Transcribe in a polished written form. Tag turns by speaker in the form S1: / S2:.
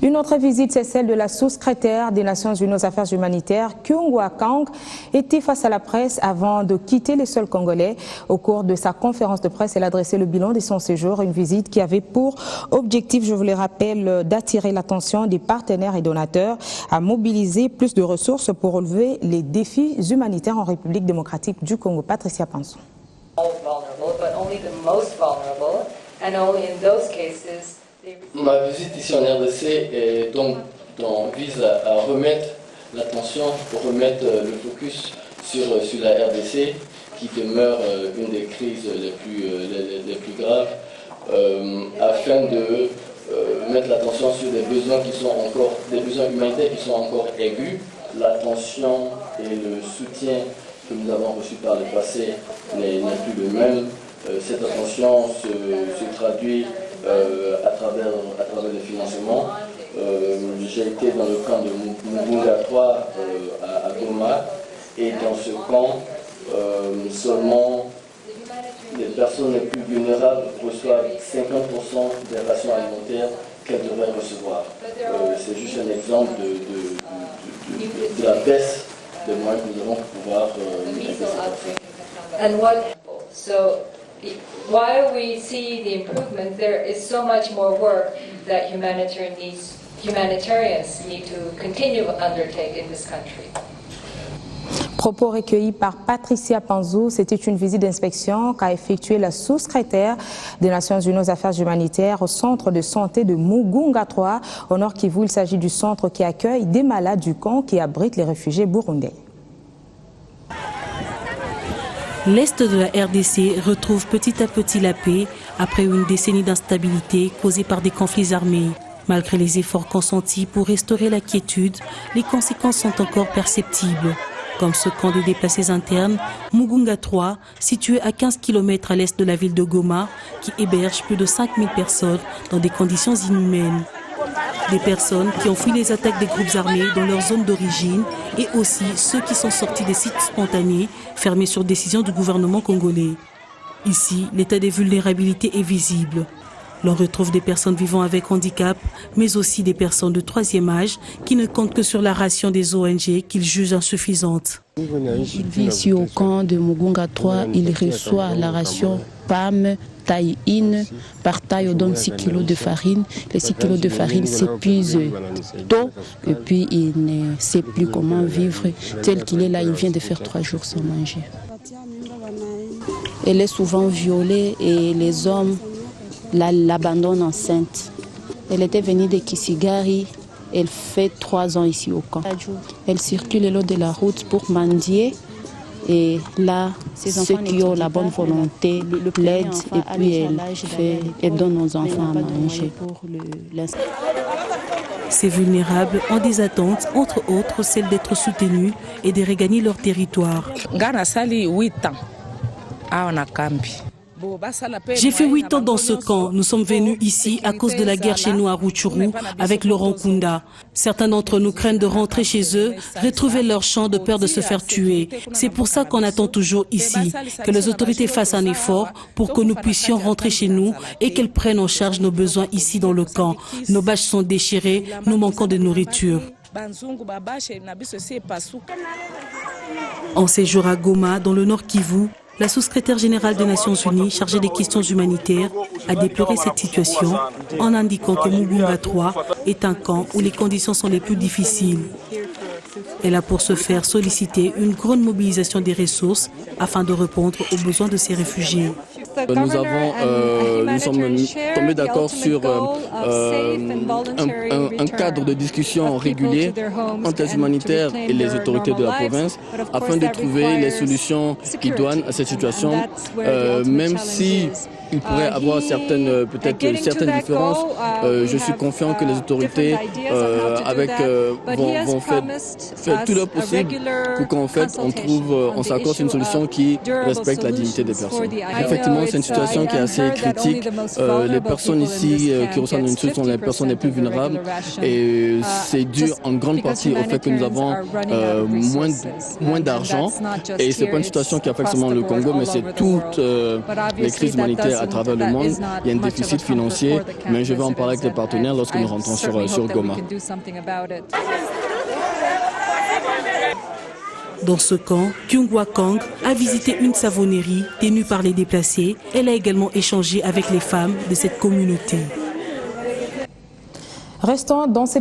S1: Une autre visite, c'est celle de la sous-secrétaire des Nations Unies aux Affaires humanitaires, Kyungwa Kang, était face à la presse avant de quitter les sols congolais. Au cours de sa conférence de presse, elle a dressé le bilan de son séjour, une visite qui avait pour objectif, je vous le rappelle, d'attirer l'attention des partenaires et donateurs à mobiliser plus de ressources pour relever les défis humanitaires en République démocratique du Congo. Patricia Panson.
S2: Ma visite ici en RDC est donc vise à remettre l'attention, remettre le focus sur la RDC qui demeure une des crises les plus graves, afin de mettre l'attention sur des besoins humanitaires qui sont encore aigus. L'attention et le soutien que nous avons reçu par le passé n'est plus le même. Cette attention se traduit à travers le financement. J'ai été dans le camp de Mugunga 3 à Goma, et dans ce camp, seulement les personnes les plus vulnérables reçoivent 50% des rations alimentaires qu'elles devraient recevoir. C'est juste un exemple de la baisse des moyens que nous avons pour pouvoir aider ces personnes.
S3: While we see the improvement, there is so much more work that humanitarians need to continue to undertake in this country.
S1: Propos recueillis par Patricia Panzo. C'était une visite d'inspection qu'a effectuée la sous-secrétaire des Nations Unies aux Affaires humanitaires au centre de santé de Mugunga 3, au Nord Kivu. Il s'agit du centre qui accueille des malades du camp qui abrite les réfugiés burundais.
S4: L'Est de la RDC retrouve petit à petit la paix après une décennie d'instabilité causée par des conflits armés. Malgré les efforts consentis pour restaurer la quiétude, les conséquences sont encore perceptibles. Comme ce camp des déplacés internes, Mugunga 3, situé à 15 km à l'est de la ville de Goma, qui héberge plus de 5000 personnes dans des conditions inhumaines. Des personnes qui ont fui les attaques des groupes armés dans leur zone d'origine et aussi ceux qui sont sortis des sites spontanés fermés sur décision du gouvernement congolais. Ici, l'état des vulnérabilités est visible. L'on retrouve des personnes vivant avec handicap, mais aussi des personnes de troisième âge qui ne comptent que sur la ration des ONG qu'ils jugent insuffisante.
S5: Il vit ici au camp de Mugunga 3, il reçoit la ration PAM, taille in, par taille on donne 6 kg de farine. Les 6 kg de farine s'épuisent tôt et puis il ne sait plus comment vivre. Tel qu'il est là, il vient de faire 3 jours sans manger. Elle est souvent violée et les hommes l'abandonnent enceinte. Elle était venue de Kisigari, elle fait 3 ans ici au camp. Elle circule le long de la route pour mendier. Et là, ceux qui ont la bonne volonté l'aident et puis elle donne aux enfants à manger.
S4: Ces vulnérables ont des attentes, entre autres celle d'être soutenus et de regagner leur territoire. J'ai fait 8 ans dans ce camp. Nous sommes venus ici à cause de la guerre chez nous à Rutshuru avec Laurent Kunda. Certains d'entre nous craignent de rentrer chez eux, retrouver leur champ de peur de se faire tuer. C'est pour ça qu'on attend toujours ici, que les autorités fassent un effort pour que nous puissions rentrer chez nous et qu'elles prennent en charge nos besoins ici dans le camp. Nos bâches sont déchirées, nous manquons de nourriture. En séjour à Goma, dans le Nord Kivu, la sous-secrétaire générale des Nations Unies, chargée des questions humanitaires, a déploré cette situation en indiquant que Mugunga 3 est un camp où les conditions sont les plus difficiles. Elle a pour ce faire sollicité une grande mobilisation des ressources afin de répondre aux besoins de ces réfugiés.
S2: Nous sommes tombés d'accord sur un cadre de discussion régulier entre les humanitaires et les autorités de la province afin de trouver les solutions idoines à cette situation, même si il pourrait y avoir certaines différences. Je suis confiant que les autorités vont faire tout leur possible pour qu'en fait on s'accorde sur une solution qui respecte la dignité des personnes. Effectivement,
S6: c'est une situation qui est assez critique. Les personnes ici qui ressentent une chute sont les personnes les plus vulnérables et c'est dû en grande partie au fait que nous avons moins d'argent. Et ce n'est pas une situation qui affecte seulement le Congo, mais c'est toutes les crises humanitaires à travers le monde. Il y a un déficit financier, mais je vais en parler avec les partenaires lorsque nous rentrons sur Goma.
S4: Dans ce camp, Kyungwa Kang a visité une savonnerie tenue par les déplacés. Elle a également échangé avec les femmes de cette communauté.
S1: Restons dans ces